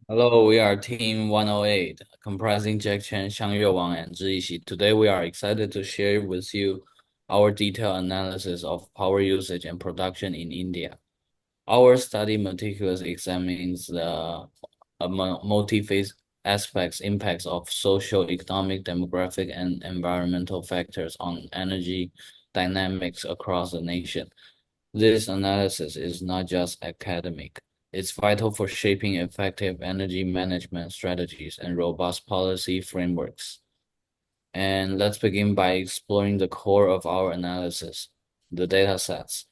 Hello, we are Team 108, comprising Jack Chen, Xiangyue Wang, and Zhi Yixi. Today, we are excited to share with you our detailed analysis of power usage and production in India. Our study meticulously examines the multi-phase aspects, impacts of social, economic, demographic, and environmental factors on energy dynamics across the nation. This analysis is not just academic. It's vital for shaping effective energy management strategies and robust policy frameworks. And let's begin by exploring the core of our analysis, the data sets.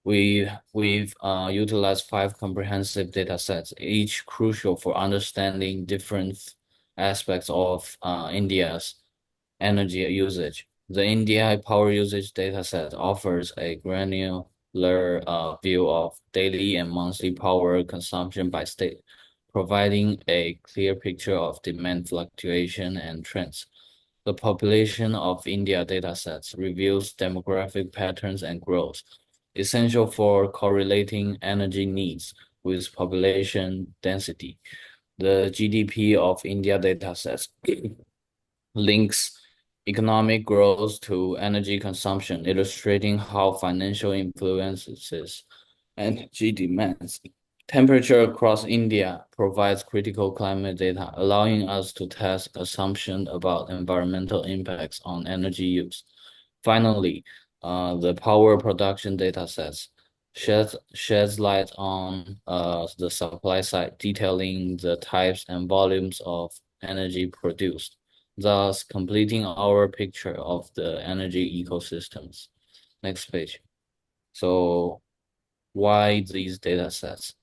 We've utilized five comprehensive data sets, each crucial for understanding different aspects of India's energy usage. The India power usage dataset offers a granular view of daily and monthly power consumption by state, providing a clear picture of demand fluctuation and trends. The population of India datasets reveals demographic patterns and growth, essential for correlating energy needs with population density. The GDP of India datasets links economic growth to energy consumption, illustrating how financial influences energy demands. Temperature across India provides critical climate data, allowing us to test assumptions about environmental impacts on energy use. Finally, the power production data sets sheds light on the supply side, detailing the types and volumes of energy produced, thus completing our picture of the energy ecosystems. Next page. So why these data sets?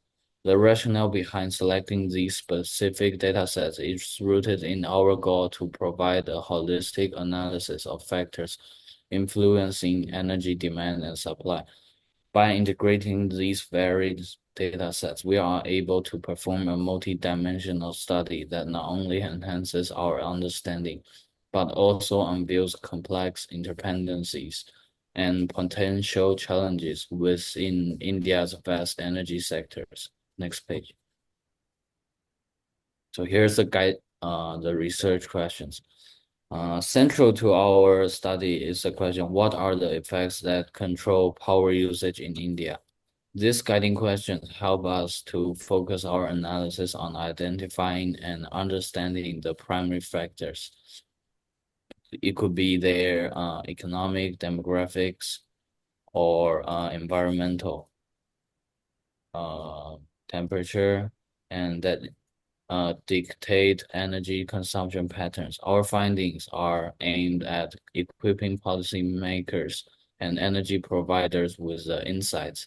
The rationale behind selecting these specific data sets is rooted in our goal to provide a holistic analysis of factors influencing energy demand and supply. By integrating these varied data sets, we are able to perform a multidimensional study that not only enhances our understanding, but also unveils complex interdependencies and potential challenges within India's vast energy sectors. Next page. So here's the research questions. Central to our study is the question, what are the effects that control power usage in India? These guiding questions help us to focus our analysis on identifying and understanding the primary factors. It could be their economic, demographics, or environmental uh, temperature, and that dictate energy consumption patterns. Our findings are aimed at equipping policymakers and energy providers with the insights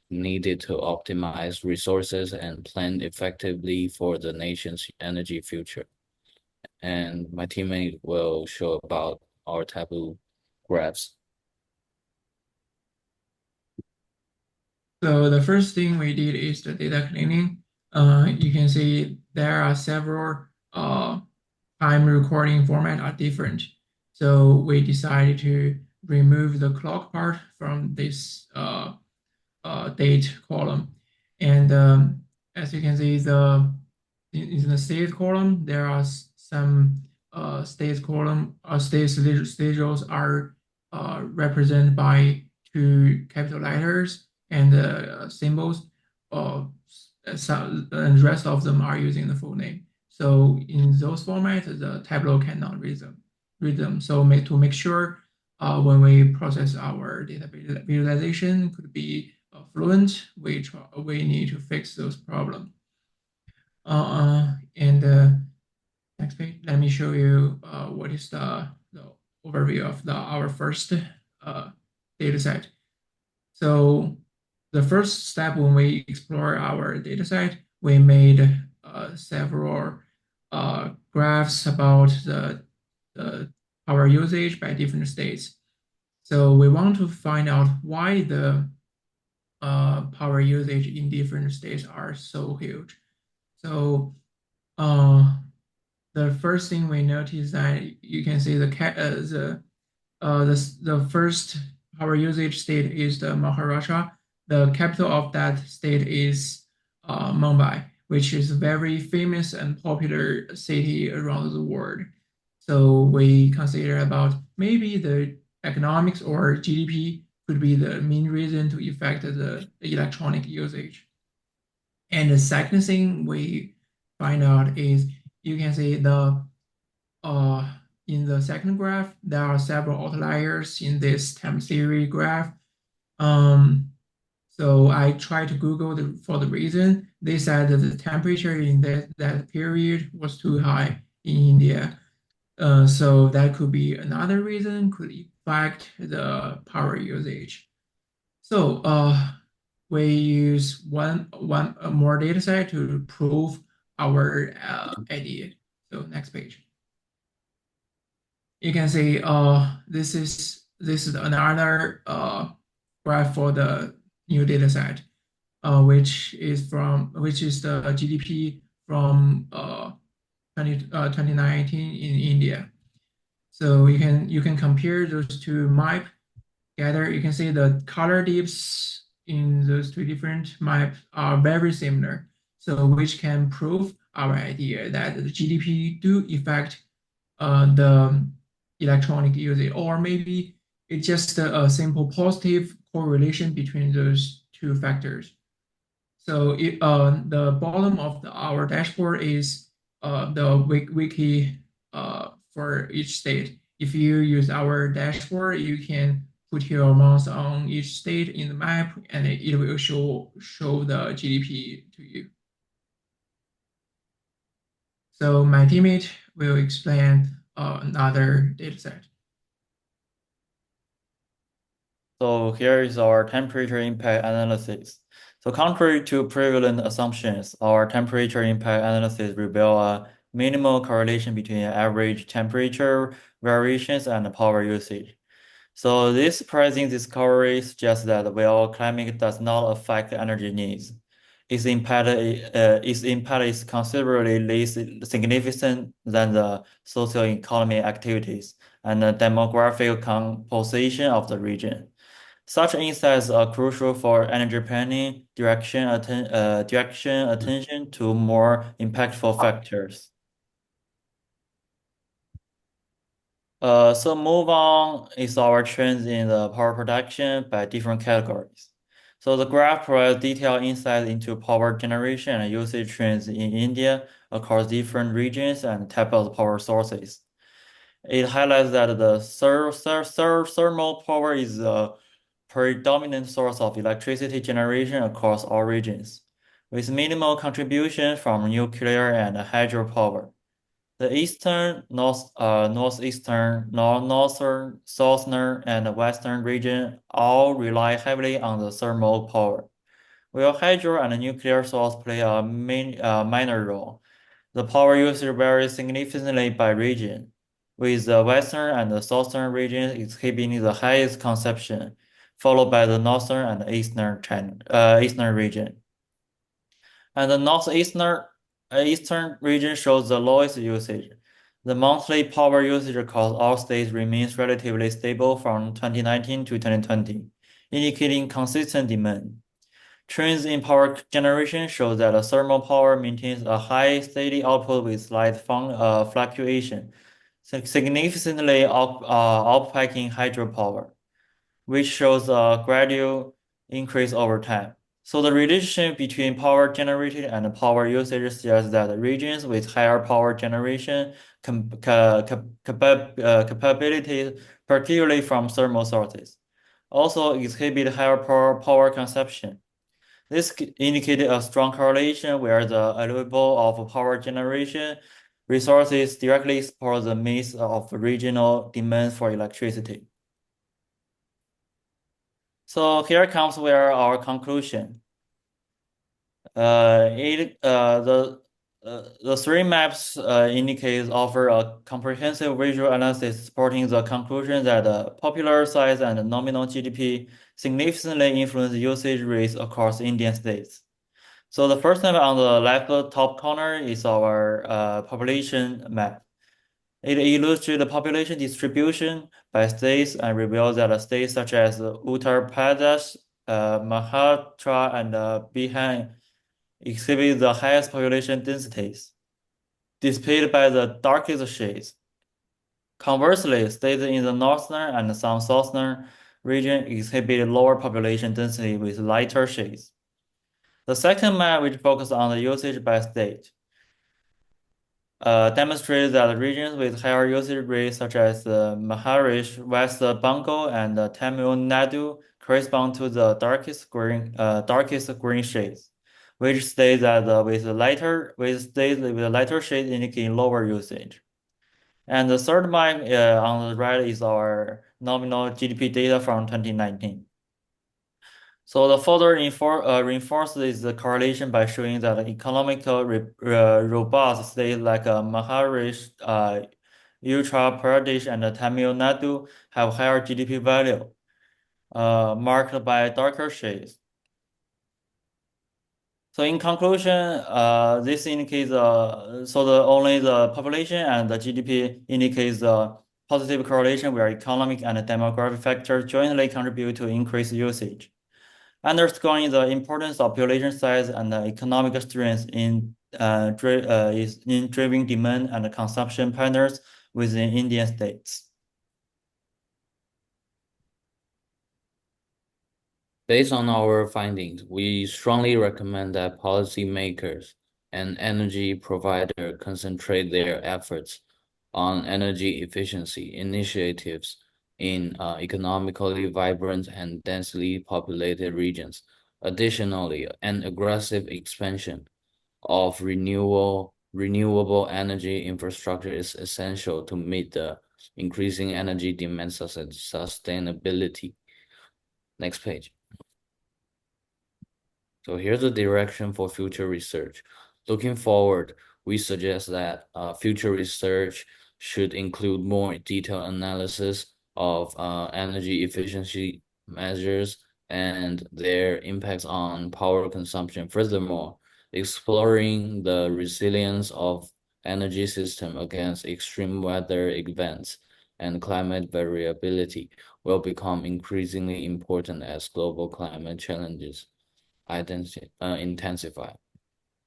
needed to optimize resources and plan effectively for the nation's energy future. And my teammate will show about our tableau graphs. So the first thing we did is the data cleaning. You can see there are several time recording format are different. So we decided to remove the clock part from this date column. And as you can see, in the state column, there are some state column state schedules are represented by two capital letters and symbols. And the rest of them are using the full name. So in those formats, the Tableau cannot read them. So to make sure when we process our data visualization could be fluent, we need to fix those problems. And next page, let me show you what is the overview of our first data set. So the first step when we explore our data set, we made several graphs about the power usage by different states. So we want to find out why the power usage in different states are so huge. So the first thing we notice that you can see the first power usage state is the Maharashtra. The capital of that state is Mumbai, which is a very famous and popular city around the world. So we consider about maybe the economics or GDP could be the main reason to affect the electronic usage. And the second thing we find out is you can see uh in the second graph there are several outliers in this time series graph. Um, so I tried to Google for the reason. They said that the temperature in that period was too high in India. So that could be another reason, could affect the power usage. So we use one more data set to prove our idea. So next page. You can see this is another graph for the new data set, which is the GDP from 2019 in India. So you can compare those two map together. You can see the color dips in those two different maps are very similar. So which can prove our idea that the GDP do affect the electronic usage, or maybe it's just a simple positive correlation between those two factors. So the bottom of our dashboard is the wiki for each state. If you use our dashboard, you can put your mouse on each state in the map, and it will show the GDP to you. So my teammate will explain another data set. So here is our temperature impact analysis. So contrary to prevalent assumptions, our temperature impact analysis reveal a minimal correlation between average temperature variations and power usage. So this surprising discovery suggests that while climate does not affect energy needs, its impact is considerably less significant than the socio-economic activities and the demographic composition of the region. Such insights are crucial for energy planning, direction attention to more impactful factors. So move on is our trends in the power production by different categories. So the graph provides detailed insight into power generation and usage trends in India across different regions and type of power sources. It highlights that the thermal power is the predominant source of electricity generation across all regions, with minimal contribution from nuclear and hydropower. The eastern, northeastern, northern, southern, and western region all rely heavily on the thermal power, while hydro and nuclear source play a minor role. The power usage varies significantly by region, with the western and the southern regions exhibiting the highest consumption, followed by the northern and eastern region. And the eastern region shows the lowest usage. The monthly power usage across all states remains relatively stable from 2019 to 2020, indicating consistent demand. Trends in power generation show that thermal power maintains a high steady output with slight fluctuation, significantly outpacing hydropower, which shows a gradual increase over time. So the relationship between power generated and power usage suggests that regions with higher power generation capabilities, particularly from thermal sources, also exhibit higher power consumption. This indicated a strong correlation where the available of power generation resources directly support the mix of regional demand for electricity. So here comes where our conclusion. The three maps indicates offer a comprehensive visual analysis supporting the conclusion that popular size and nominal GDP significantly influence usage rates across Indian states. So the first map on the left top corner is our population map. It illustrates the population distribution by states and reveals that states such as Uttar Pradesh, Maharashtra, and Bihar exhibit the highest population densities, displayed by the darkest shades. Conversely, states in the northern and some southern region exhibit lower population density with lighter shades. The second map, which focuses on the usage by state, demonstrates that regions with higher usage rates, such as Maharashtra, West Bengal, and Tamil Nadu, correspond to the darkest green shades, which states that with states with lighter shades indicating lower usage. And the third map on the right is our nominal GDP data from 2019. So the further reinforces the correlation by showing that economically robust states like Maharashtra, Uttar Pradesh, and Tamil Nadu have higher GDP value, marked by darker shades. So in conclusion, this indicates only the population and the GDP indicates the positive correlation where economic and demographic factors jointly contribute to increased usage, underscoring the importance of population size and economic strength in driving demand and consumption patterns within Indian states. Based on our findings, we strongly recommend that policymakers and energy providers concentrate their efforts on energy efficiency initiatives in economically vibrant and densely populated regions. Additionally, an aggressive expansion of renewable energy infrastructure is essential to meet the increasing energy demand sustainability. Next page. So here's the direction for future research. Looking forward, we suggest that future research should include more detailed analysis of energy efficiency measures and their impacts on power consumption. Furthermore, exploring the resilience of energy system against extreme weather events and climate variability will become increasingly important as global climate challenges intensify.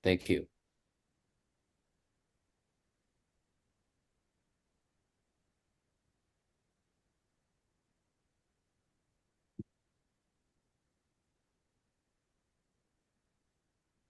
Thank you.